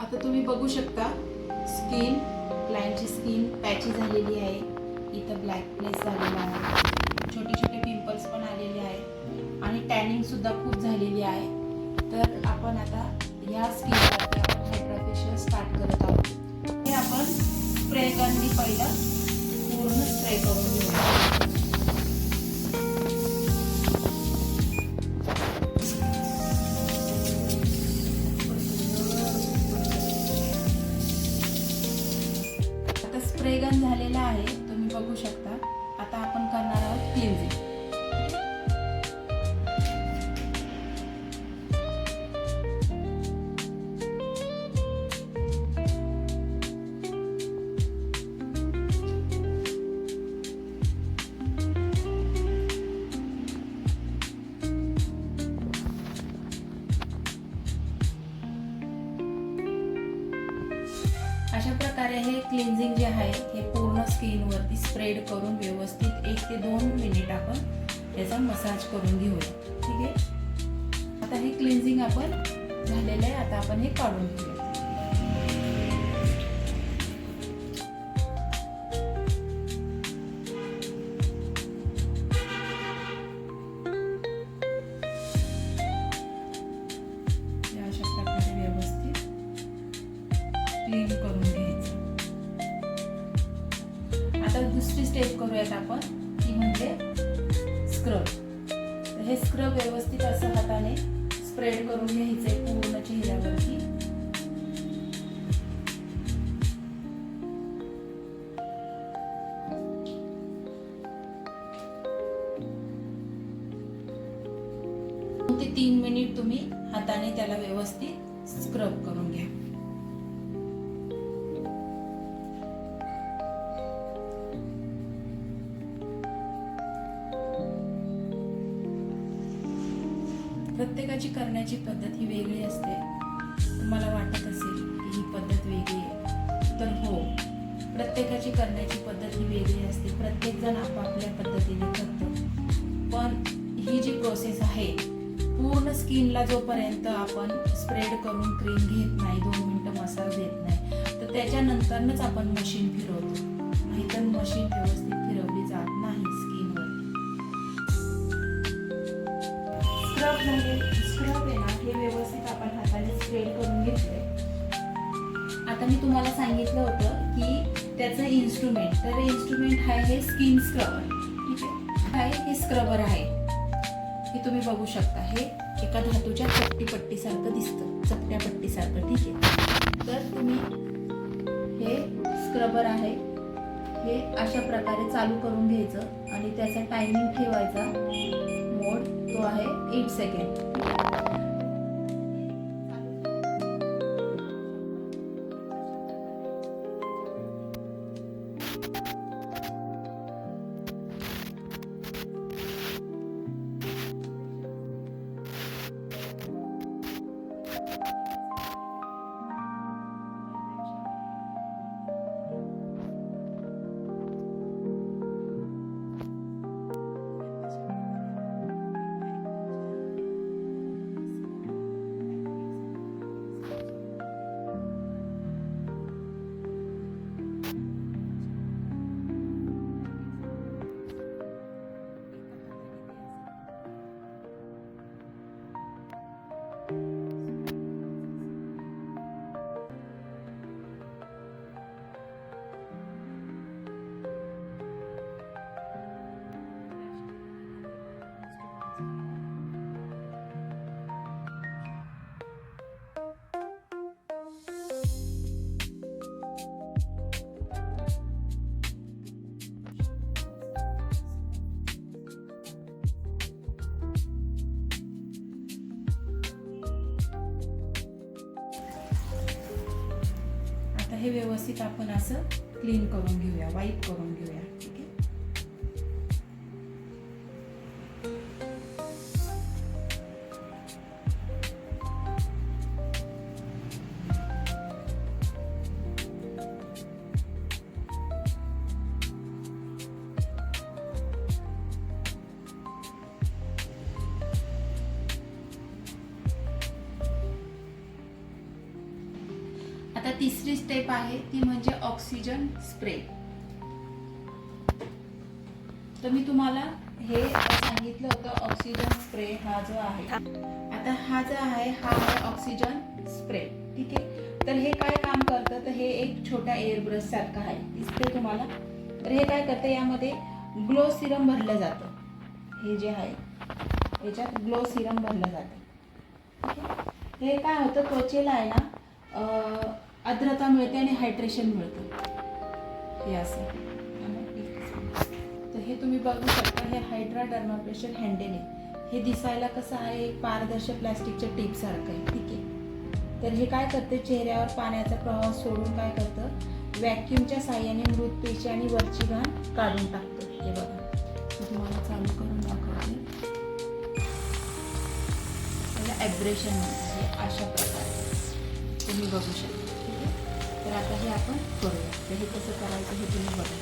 आता तुम्ही बघू शकता स्किन, क्लायंटची स्किन पॅची झालेली आहे. इथं ब्लॅक प्लेस झालेला आहे, छोटे छोटे पिंपल्स पण आलेले आहे आणि टॅनिंग सुद्धा खूप झालेली आहे. तर आपण आता या स्किनवरती आपण हायड्रा फेशियल स्टार्ट करत आहोत. हे आपण स्प्रे गननी पहिलं पूर्ण स्प्रे करून घेऊ. स्प्रे गन झालेला आहे, तुम्ही बघू शकता. आता आपण करणार आहोत क्लिन्झिंग. अशा प्रकारे हे क्लिन्झिंग जे आहे हे पूर्ण स्किनवरती स्प्रेड करून व्यवस्थित 1 ते 2 मिनिट आपण याचा मसाज करून घेऊया. ठीक आहे. आता हे क्लिन्झिंग आपण झालेलं आहे. आता आपण हे काढून घेऊया. अशा प्रकारे व्यवस्थित क्लीन करून घ्यायचं. आता दुसरी स्टेप करूयात आपण, ती म्हणजे स्क्रब. हे स्क्रब व्यवस्थित असं हाताने स्प्रेड करून घ्यायचंय पूर्ण चेहऱ्यावरती. दोन ते 3 मिनिट तुम्ही हाताने त्याला व्यवस्थित स्क्रब करून घ्या. प्रत्येकाची करण्याची पद्धत ही वेगळी असते. तुम्हाला वाटत असेल की ही पद्धत वेगळी आहे, तर हो, प्रत्येकाची करण्याची पद्धत ही वेगळी असते. प्रत्येक जण आपापल्या पद्धतीने करतो. पण ही जी प्रोसेस आहे, पूर्ण स्किनला जोपर्यंत आपण स्प्रेड करून क्रीम घेत नाही, 2 मिनिटं मसाज देत नाही, तर त्याच्यानंतरच आपण मशीन फिरवतो. नाहीतर मशीन व्यवस्थित फिरवली जात नाही स्किनवर. स्क्रब आहे ना, हे व्यवस्थित आपण हाताने स्प्रेड करून घेतलंय. आता मी तुम्हाला सांगितलं होतं की त्याचं इन्स्ट्रुमेंट, तर इन्स्ट्रुमेंट आहे हे स्किन स्क्रबर. ठीक आहे. हे स्क्रबर आहे, हे तुम्ही बघू शकता. हे एका धातूच्या पट्टीसारखं दिसतं, चपट्या पट्टीसारखं. ठीक आहे. तर तुम्ही हे स्क्रबर आहे, हे अशा प्रकारे चालू करून घ्यायचं आणि त्याचा टायमिंग ठेवायचा. मोड तो आहे 8 सेकंड. हे व्यवस्थित आपण असं क्लीन करून घेऊया, वाईप करून घेऊया. ठीक आहे. आता तिसरी स्टेप आहे ती म्हणजे ऑक्सिजन स्प्रे. तर मी तुम्हाला हे सांगितलं होतं ऑक्सिजन स्प्रे हा जो आहे. आता हा जो आहे हा ऑक्सिजन स्प्रे. ठीक आहे. तर हे काय काम करतं, तर हे एक छोटा एअर ब्रश सारखं आहे. दिसते तुम्हाला. तर हे काय करतं, यामध्ये ग्लो सिरम भरलं जातं. हे जे आहे याच्यात ग्लो सिरम भरलं जातं. ठीक आहे. हे काय होतं, त्वचेला आहे ना आर्द्रता मिळते आणि हायड्रेशन मिळतं. हे असं. तर हे तुम्ही बघू शकता, हे हायड्रा डर्माब्रेशन हँडल आहे. हे दिसायला कसं आहे, एक पारदर्शक प्लास्टिकच्या टिप सारखं आहे. ठीक आहे. तर हे काय करते, चेहऱ्यावर पाण्याचा प्रवाह सोडून काय करतं, व्हॅक्यूमच्या साह्याने मृत पेशी आणि वरची घाण काढून टाकतं. हे बघा, मी तुम्हाला चालू करून दाखवते. त्याला ॲब्रेशन म्हणतात. हे अशा प्रकारे तुम्ही बघू शकता. ठीक आहे. तर आता हे आपण करूया. तर हे कसं करायचं हे तुम्ही बघा.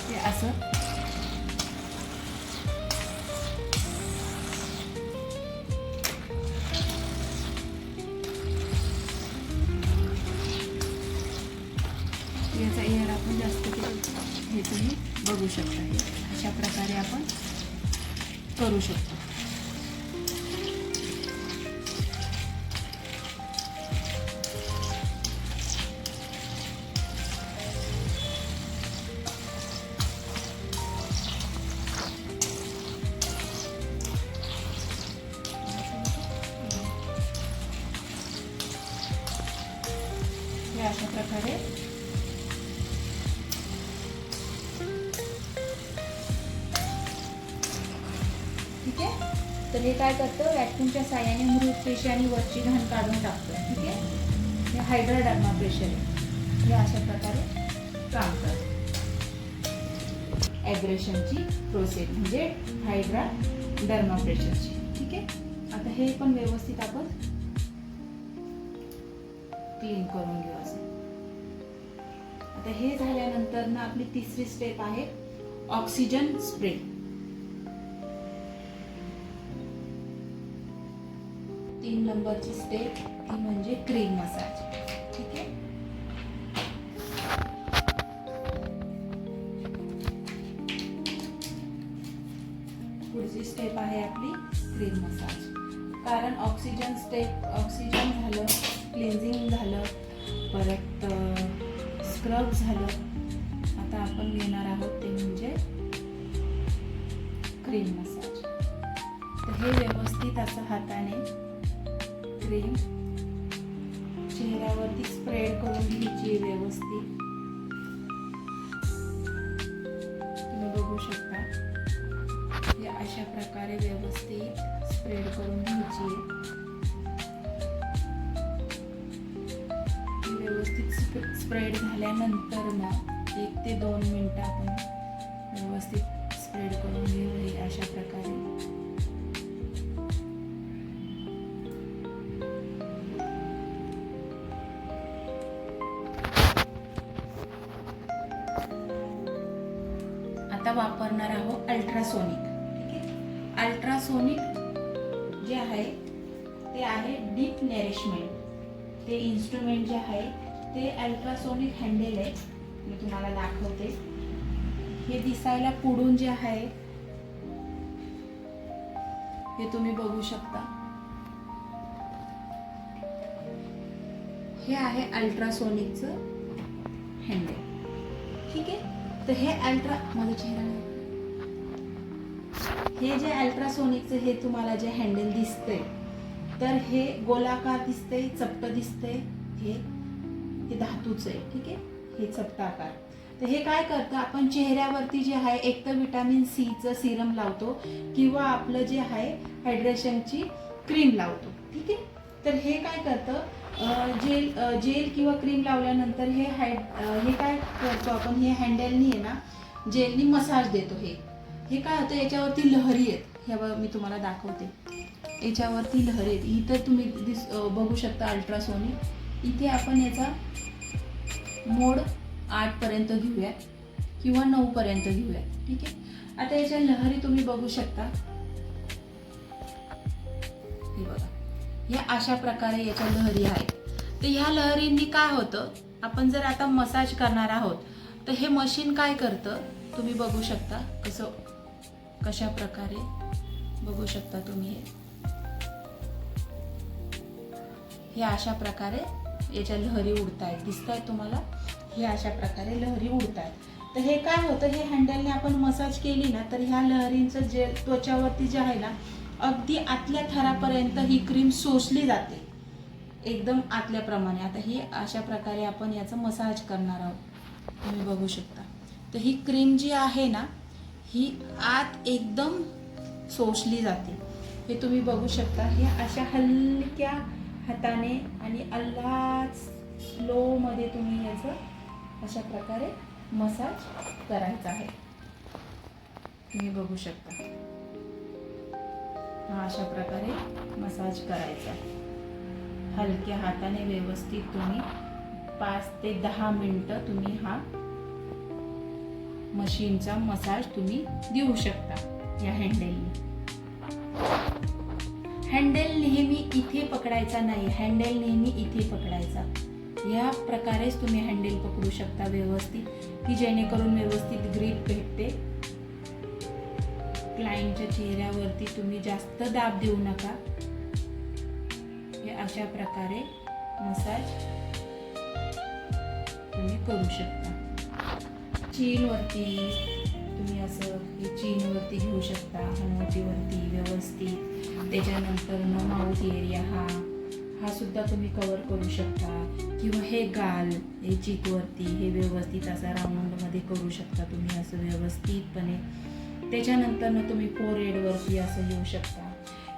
हे असं याचा एअर आपण जास्त केलं हे तुम्ही बघू शकता. हे अशा प्रकारे आपण करू शकतो. हे अशा प्रकारे ठीक आहे. तर हे काय करतं, व्हॅक्यूमच्या साह्याने मृत पेशी आणि वरची घाण काढून टाकतं. ठीक आहे. हे हायड्रा डर्माब्रेशन आहे. हे अशा प्रकारे काम करतं. ॲब्रेशनची प्रोसेस म्हणजे हायड्रा डर्माब्रेशनची. ठीक आहे. आता हे पण व्यवस्थित आपण क्लीन करून घेऊ असं. आता हे झाल्यानंतर ना आपली तिसरी स्टेप आहे ऑक्सिजन स्प्रे. तीन नंबरची स्टेप ती म्हणजे क्रीम मसाज. ठीक आहे. पुढची स्टेप आहे आपली क्रीम मसाज. कारण ऑक्सिजन झालं, क्लिन्झिंग झालं, परत स्क्रब झालं. आता आपण घेणार आहोत ते म्हणजे क्रीम मसाज. तर हे व्यवस्थित असं हाताने क्रीम चेहऱ्यावरती स्प्रेड करून घ्यायची व्यवस्थित. तुम्ही बघू शकता हे अशा प्रकारे व्यवस्थित स्प्रेड करून घ्यायची. व्यवस्थित स्प्रेड झाल्यानंतर ना 1 ते 2 मिनिटं आपण व्यवस्थित स्प्रेड करून घेऊ. अशा प्रकारे आता वापरणार आहोत अल्ट्रासोनिक. ठीक आहे. अल्ट्रासोनिक जे आहे ते आहे डीप नरिशमेंट. ते इन्स्ट्रुमेंट जे आहे ते अल्ट्रासोनिक हँडल आहे. मी तुम्हाला दाखवते. हे दिसायला पुढून जे आहे हे तुम्ही बघू शकता. हे आहे अल्ट्रासोनिकचं हँडल. ठीक आहे. तर हे माझा चेहरा हे जे अल्ट्रासोनिकचं हे तुम्हाला जे हँडल दिसतंय तर हे गोलाकार दिसतंय, चपटं दिसतंय. हे धातूचं आहे. ठीक आहे. हे चपटाकार. तर हे काय करतं, आपण चेहऱ्यावरती जे आहे एक तर व्हिटॅमिन सीचं सिरम लावतो किंवा आपलं जे आहे हायड्रेशनची क्रीम लावतो. ठीक आहे. तर हे काय करतं, जेल किंवा क्रीम लावल्यानंतर हे काय करतो आपण, हे हँडलनी आहे ना जेलनी मसाज देतो. हे काय होतं, याच्यावरती लहरी आहेत. हे मी तुम्हाला दाखवते. याच्यावरती लहरी आहेत. इथं तुम्ही बघू शकता अल्ट्रासोनिक. इथे आपण याचा मोड 8 पर्यंत घेऊया किंवा 9 पर्यंत घेऊया. ठीक आहे. आता याच्या लहरी तुम्ही बघू शकता. ह्या अशा प्रकारे याच्या लहरी आहेत. तर ह्या लहरींनी काय होतं, आपण जर आता मसाज करणार आहोत तर हे मशीन काय करतं तुम्ही बघू शकता. कशा प्रकारे बघू शकता तुम्ही. हे अशा प्रकारे याच्या लहरी उडतायत, दिसतायत तुम्हाला. हे अशा प्रकारे लहरी उडतायत. तर हे काय होतं, हे हँडलने आपण मसाज केली ना तर ह्या लहरींचं जे त्वचावरती जे आहे ना अगदी आतल्या थरापर्यंत ही क्रीम शोषली जाते, एकदम आतल्याप्रमाणे. आता ही अशा प्रकारे आपण याचं मसाज करणार आहोत, तुम्ही बघू शकता. तर ही क्रीम जी आहे ना ही आत एकदम शोषली जाते, हे तुम्ही बघू शकता. हे अशा हलक्या हाताने आणि अल्लाच स्लो मध्ये तुम्ही याचं अशा प्रकारे मसाज करायचा आहे, तुम्ही बघू शकता. हा अशा प्रकारे मसाज करायचा हलक्या हाताने व्यवस्थित. तुम्ही 5 ते 10 मिनिटं तुम्ही हा मशीनचा मसाज तुम्ही देऊ शकता या हँडलने. हँडल नेहमी इथे पकडायचा नाही, हँडल नेहमी इथे पकडायचा. या प्रकारेच तुम्ही हँडल पकडू शकता व्यवस्थित, की जेणेकरून व्यवस्थित ग्रीप भेटते. क्लायंटच्या चेहऱ्यावरती तुम्ही जास्त दाब देऊ नका. हे अशा प्रकारे मसाज तुम्ही करू शकता. चीनवरती तुम्ही असं हे चीनवरती घेऊ शकता, हनुवटीवरती व्यवस्थित. त्याच्यानंतर माउथ एरिया हा सुद्धा तुम्ही कव्हर करू शकता, किंवा हे गाल, हे चीकवरती हे व्यवस्थित असा राऊंडमध्ये करू शकता तुम्ही असं व्यवस्थितपणे. त्याच्यानंतर तुम्ही फोरहेडवरती असं येऊ शकता.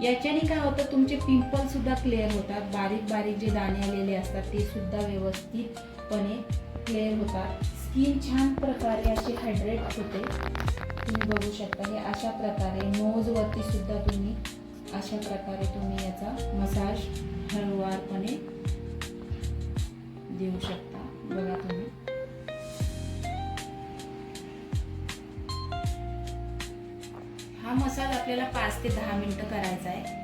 याच्याने काय होतं, तुमचे पिंपल सुद्धा क्लिअर होतात. बारीक बारीक जे दाणे आलेले असतात ते सुद्धा व्यवस्थितपणे क्लिअर होतात. स्किन छान प्रकारे अशी हायड्रेट होते, तुम्ही बघू शकता. हे अशा प्रकारे नोजवरती सुद्धा तुम्ही अशा प्रकारे तुम्ही याचा मसाज हळूवारपणे देऊ शकता. बघा तुम्ही. हा मसाज आपल्याला 5 ते 10 मिनिटं करायचा आहे.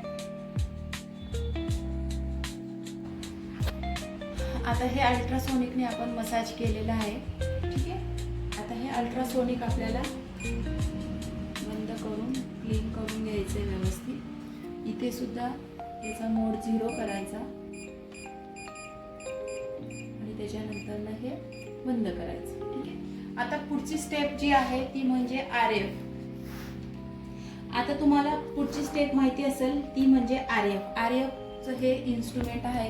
आता हे अल्ट्रासोनिकने आपण मसाज केलेला आहे, ठीक आहे. आता हे अल्ट्रासोनिक आपल्याला बंद करून क्लीन करून घ्यायचे व्यवस्थित. इथे सुद्धा याचा मोड 0 करायचा आणि त्याच्यानंतर हे बंद करायचं, ठीक आहे. आता पुढची स्टेप जी आहे ती म्हणजे RF. आता तुम्हाला पुढची स्टेप माहिती असेल, ती म्हणजे RF. RFचं हे इन्स्ट्रुमेंट आहे.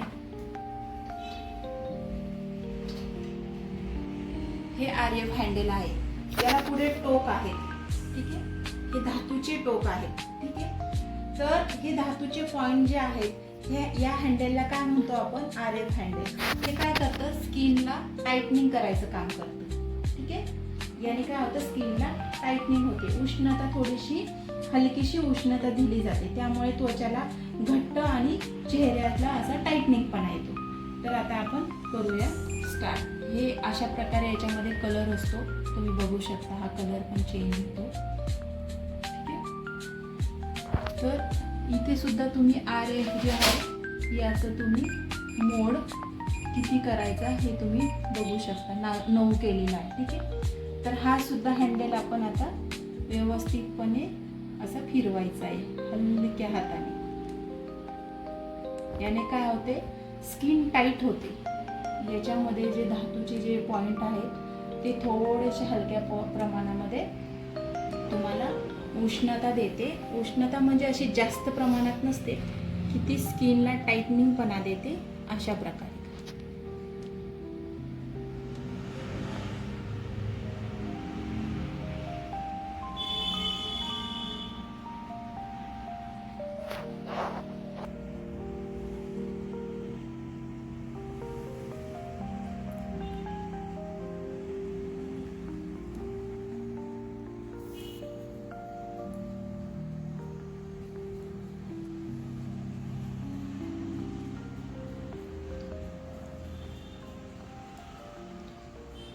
हे RF हँडल आहे. याला पुढे टोक आहे, ठीक आहे. हे धातूचे टोक आहेत, ठीक आहे. तर हे धातूचे पॉइंट जे आहेत हे या हँडलला काय म्हणतो आपण, RF हँडल. हे काय करतं, स्किनला टाईटनिंग करायचं काम करतं, ठीक आहे. याने काय होतं, स्किनला टाईटनिंग होते. उष्णता थोडीशी हलकीशी उष्णता दिली जाते, त्यामुळे त्वचाला घट्ट आणि चेहऱ्याला असा टाईटनिंगपणा येतो. तर आता आपण करूया स्टार्ट. हे अशा प्रकारे याच्यामध्ये कलर असतो, तुम्ही बघू शकता. हा कलर पण चेंज होतो, ठीक आहे. तर इथे सुद्धा तुम्ही RF जे आहे याचं तुम्ही मोड किती करायचा हे तुम्ही बघू शकता. 9 केलेला आहे, ठीक आहे. तर हा सुद्धा हँडल आपण आता व्यवस्थितपणे असा फिरवायचा आहे हलक्या हाताने. याने काय होते, स्किन टाईट होते. याच्यामध्ये जे धातूचे जे पॉइंट आहेत ते थोडेसे हलक्या प्रमाणामध्ये तुम्हाला उष्णता देते. उष्णता म्हणजे अशी जास्त प्रमाणात नसते, की ती स्किनला टाईटनिंगपणा देते अशा प्रकारे.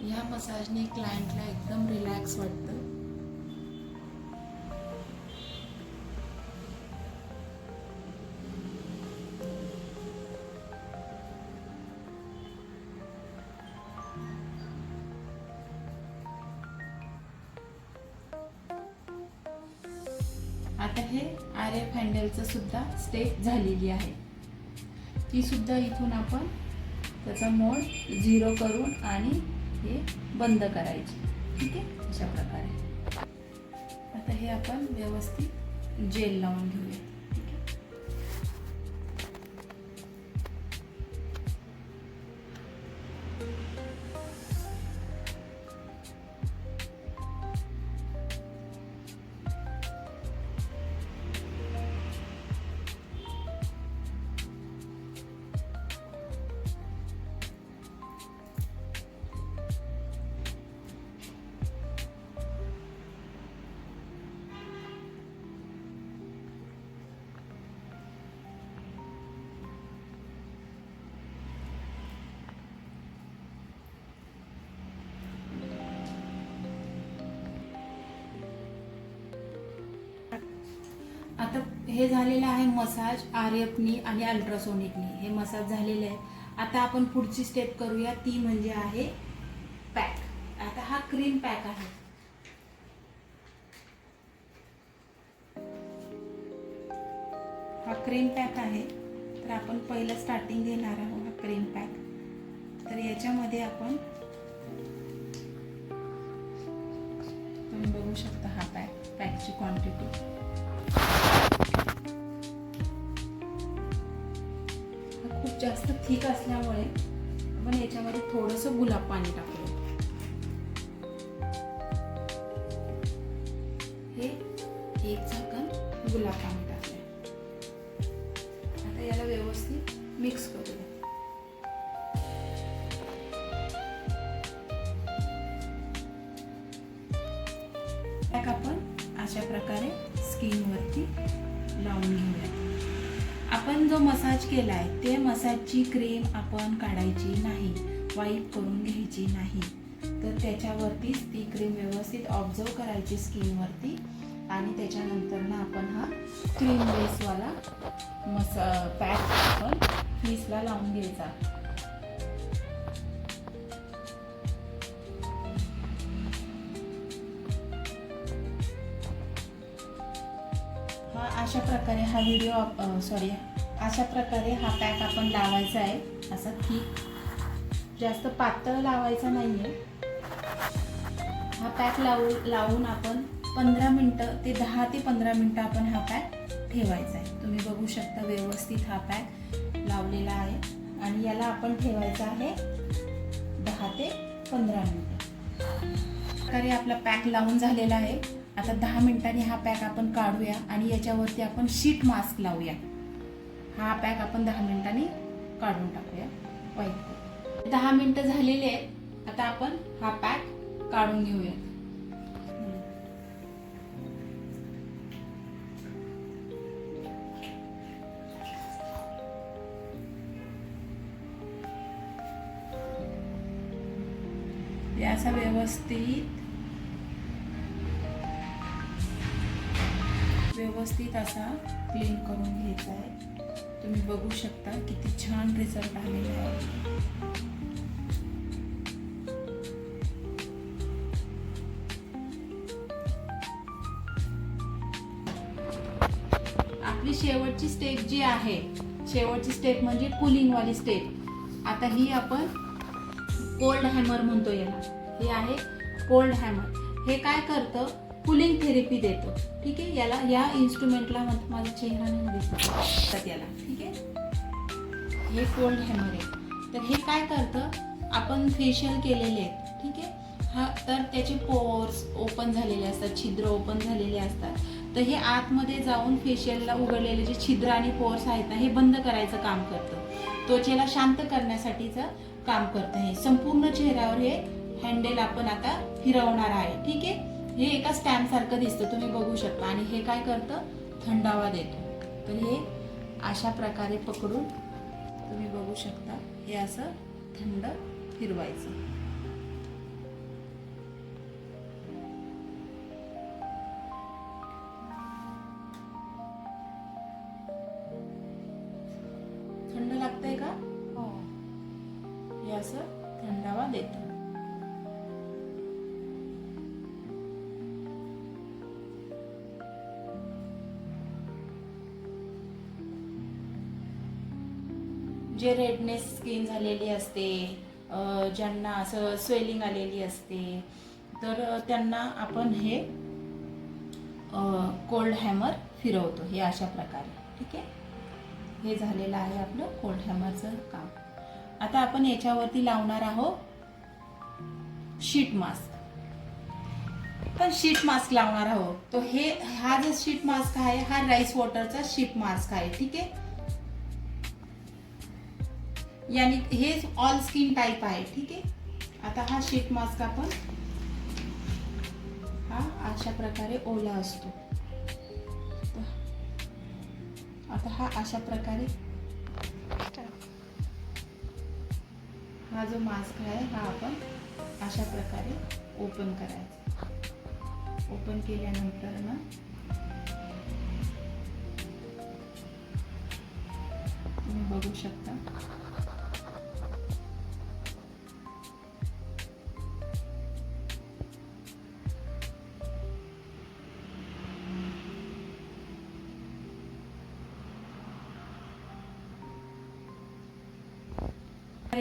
ह्या मसाजने क्लायंटला एकदम रिलॅक्स वाटतं. आता हे RF हँडलचं सुद्धा स्टेप झालेली आहे. ती सुद्धा इथून आपण त्याचा मोड 0 करून आणि हे बंद करायचे. ठीक आहे, अशा प्रकारे. आता हे आपण व्यवस्थित जेल लावून घेऊया. आता हे झालेलं आहे मसाज RFनी आणि अल्ट्रासोनिकनी. हे मसाज झालेले आहे. आता आपण पुढची स्टेप करूया, ती म्हणजे आहे पॅक. आता हा क्रीम पॅक आहे. हा क्रीम पॅक आहे. तर आपण पहिलं स्टार्टिंग घेणार आहोत हा क्रीम पॅक. तर याच्यामध्ये आपण तुम्ही बघू शकता हा पॅकची क्वांटिटी. खूप जास्त थिक असल्यामुळे आपण याच्यामध्ये थोडंसं गुलाब पाणी टाकूया. हे एक झाकण गुलाब पाणी टाकूया. आता याला व्यवस्थित मिक्स करूया. पॅक आपण अशा प्रकारे स्किनवरती लावून घेऊया. आपण जो मसाज केलाय ते मसाजची क्रीम आपण काढायची नाही, वाईप करून घ्यायची नाही. तर त्याच्यावरतीच ती क्रीम व्यवस्थित ऑब्झर्व करायची स्किनवरती आणि त्याच्यानंतर ना आपण हा क्रीम बेसवाला पॅक आपण फेसला लावून घ्यायचा. अशा प्रकारे हा अशा प्रकारे हा पॅक आपण लावायचा आहे. असा थिक, जास्त पातळ लावायचा नाहीये. हा पॅक लावून आपण 10 ते 15 मिनिटं आपण हा पॅक ठेवायचा आहे. तुम्ही बघू शकता व्यवस्थित हा पॅक लावलेला आहे आणि याला आपण ठेवायचा आहे 10 ते 15 मिनिटं. प्रकारे आपला पॅक लावून झालेला आहे. आता 10 मिनिटांनी हा पॅक आपण काढूया आणि याच्यावरती आपण शीट मास्क लावूया. हा पॅक आपण 10 मिनिटांनी काढून टाकूया. वाईट 10 मिनिटं झालेले आहेत. आता आपण हा पॅक काढून घेऊया. असा व्यवस्थित असा क्लीन करून घ्यायचा आहे. तुम्ही बघू शकता किती छान रिझल्ट आलेला आहे. आपली शेवटची स्टेप जी आहे, शेवटची स्टेप म्हणजे कूलिंग वाली स्टेप. आता ही आपण कोल्ड हॅमर म्हणतो याला. हे आहे कोल्ड हॅमर. हे काय करतं, कूलिंग थेरपी देतो. ठीक आहे, याला या इन्स्ट्रुमेंटला माझा चेहरा नाही दिसत याला. ठीक आहे, हे कोल्ड हॅमर आहे. तर हे काय करतं, आपण फेशियल केलेले आहेत. ठीक आहे, हा तर त्याचे पोर्स ओपन झालेले असतात, छिद्र ओपन झालेले असतात. तर हे आतमध्ये जाऊन फेशियलला उघडलेले जे छिद्र आणि पोर्स आहेत ना, हे बंद करायचं काम करतं. त्वचेला शांत करण्यासाठीचं काम करतं. हे संपूर्ण चेहऱ्यावर हे हँडल आपण आता फिरवणार आहे. ठीक आहे, हे एका स्टॅम्प सारखं दिसतं, तुम्ही बघू शकता. आणि हे काय करतं, थंडावा देतो. तर हे अशा प्रकारे पकडून तुम्ही बघू शकता, हे असं थंड फिरवायचं. थंड लागतंय का? हो, हे असं थंडावा देतं. जे रेडनेस स्किन झालेली असते, ज्यांना असं स्वेलिंग आलेली असते, तर त्यांना आपण हे कोल्ड हॅमर फिरवतो हे अशा प्रकारे. ठीक आहे, हे झालेलं आहे आपलं कोल्ड हॅमरचं काम. आता आपण याच्यावरती लावणार आहोत शीट मास्क. पण शीट मास्क लावणार आहोत तो हा जो शीट मास्क आहे हा राईस वॉटरचा शीट मास्क आहे. ठीक आहे, यानी हे ऑल स्किन टाइप आहे. ठीक आहे, आता हा शीट मास्क आपण हा अशा प्रकारे ओला असतो. आता हा अशा प्रकारे हा जो मास्क आहे हा आपण अशा प्रकारे ओपन करायचा. ओपन केल्यानंतर ना तुम्ही बघू शकता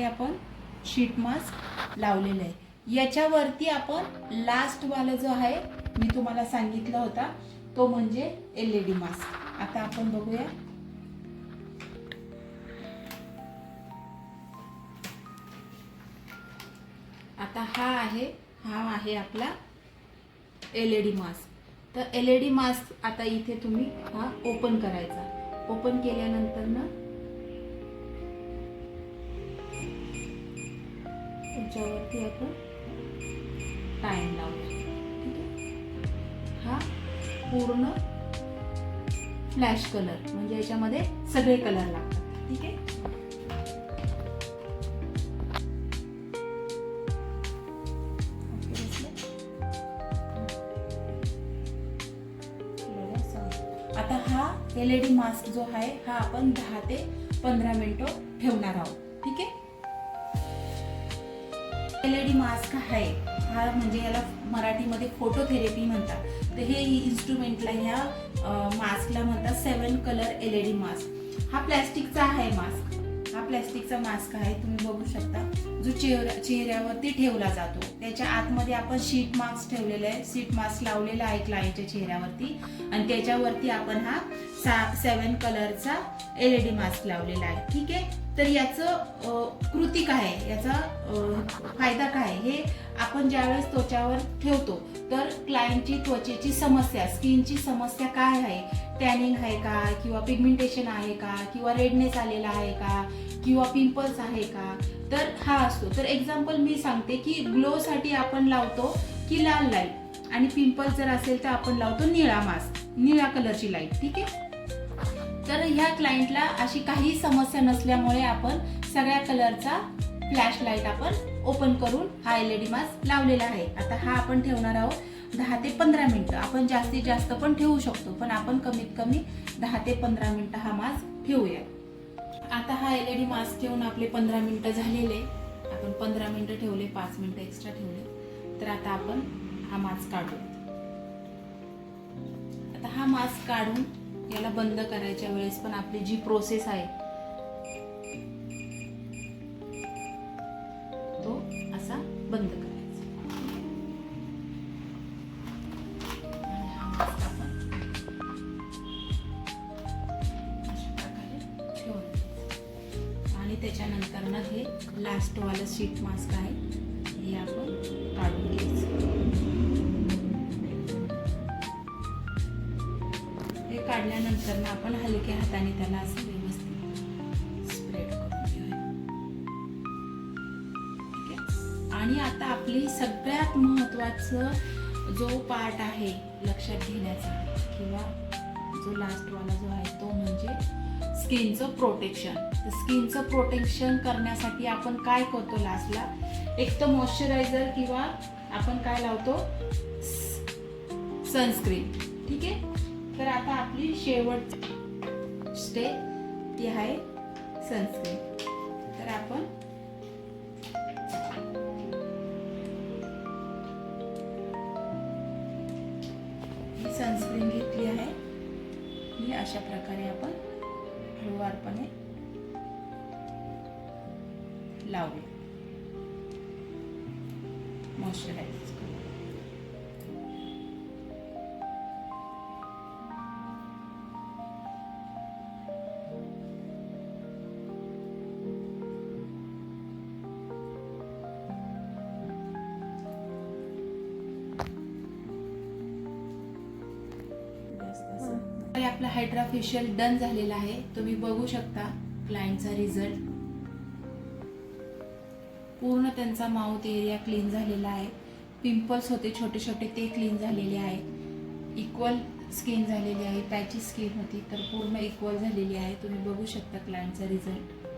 आपण शीट मास्क लावलेलं आहे. याच्यावरती आपण लास्ट वाला जो आहे मी तुम्हाला सांगितलं होता तो म्हणजे LED मास्क. आता आपण बघूया. आता हा आहे आपला LED मास्क. तर LED मास्क आता इथे तुम्ही हा ओपन करायचा. ओपन केल्यानंतर ना याच्यावरती आपण टाइम लावूया. ठीक आहे, हा पूर्ण फ्लॅश कलर म्हणजे याच्यामध्ये सगळे कलर लागतात. ठीक आहे, आता हा LED मास्क जो आहे हा आपण 10 ते 15 मिनिटं ठेवणार आहोत. ठीक आहे, LED मास्क आहे हा म्हणजे याला मराठीमध्ये फोटोथेरपी म्हणतात. तर हे इन्स्ट्रुमेंटला ह्या मास्कला म्हणतात 7 कलर LED मास्क. हा प्लॅस्टिकचा आहे मास्क. हा प्लॅस्टिकचा मास्क आहे, तुम्ही बघू शकता, जो चेहऱ्यावरती ठेवला जातो. त्याच्या आतमध्ये आपण शीट मास्क ठेवलेला आहे, शीट मास्क लावलेला आहे क्लायंटच्या चेहऱ्यावरती आणि त्याच्यावरती आपण हा 7 कलरचा LED मास्क लावलेला आहे. ठीक आहे, तर याचं कृती काय आहे, याचा फायदा काय आहे, हे आपण ज्यावेळेस त्वचावर ठेवतो तर क्लायंटची त्वचेची समस्या, स्किनची समस्या काय आहे, टॅनिंग आहे का, किंवा पिगमेंटेशन आहे का, किंवा रेडनेस आलेला आहे का, किंवा पिंपल्स आहे का, तर हा असतो. तर एक्झाम्पल मी सांगते की ग्लो साठी आपण लावतो की लाल लाईट, आणि पिंपल्स जर असेल तर आपण लावतो निळा मास्क, निळ्या कलरची लाईट. ठीक आहे, तर ह्या क्लायंटला अशी काही समस्या नसल्यामुळे आपण सगळ्या कलरचा फ्लॅश लाईट आपण ओपन करून हा LED मास्क लावलेला आहे. आता हा आपण ठेवणार आहोत 10 ते 15 मिनिटं. आपण जास्तीत जास्त पण ठेवू शकतो, पण आपण कमीत कमी 10 ते 15 मिनिटं हा मास्क ठेवूया. आता हा LED मास्क ठेवून आपले 15 मिनिटं झालेले. आपण 15 मिनिटं ठेवले, 5 मिनिटं एक्स्ट्रा ठेवले. तर आता आपण हा मास्क काढू. आता हा मास्क काढून याला बंद करायच्या वेळेस पण आपली जी प्रोसेस आहे तो असा बंद करायचा. आणि हा मास्क आपण अशा प्रकारे ठेवून द्यायचा. आणि त्याच्यानंतर ना हे लास्ट वाला शीट मास्क आहे हे आपण काढून घ्यायचं. काढल्यानंतर ना आपण हलक्या हाताने त्याला असं व्यवस्थित स्प्रेड करून घेऊया. आणि आता आपली सगळ्यात महत्त्वाचं जो पार्ट आहे लक्षात घेण्याचा, किंवा जो लास्ट वाला जो आहे तो म्हणजे स्किनचं प्रोटेक्शन. स्किनचं प्रोटेक्शन करण्यासाठी आपण काय करतो लास्टला, एक तर मॉइश्चरायझर किंवा आपण काय लावतो सनस्क्रीन. ठीक आहे, तर आता आपली शेवट स्टेप ती आहे सनस्क्रीन. तर आपण ही सनस्क्रीन घेतली आहे. ही अशा प्रकारे आपण हळूवारपणे लावलं मॉइश्चरायझर. आपला हायड्रा फेशियल डन झालेला आहे. तुम्ही बघू शकता क्लायंटचा रिझल्ट. पूर्ण त्यांचा माउथ एरिया क्लीन झालेला आहे. पिंपल्स होते छोटे छोटे ते क्लीन झालेले आहे. इक्वल स्किन झालेली आहे. पॅची स्किन होती तर पूर्ण इक्वल झालेली आहे. तुम्ही बघू शकता क्लायंटचा रिझल्ट.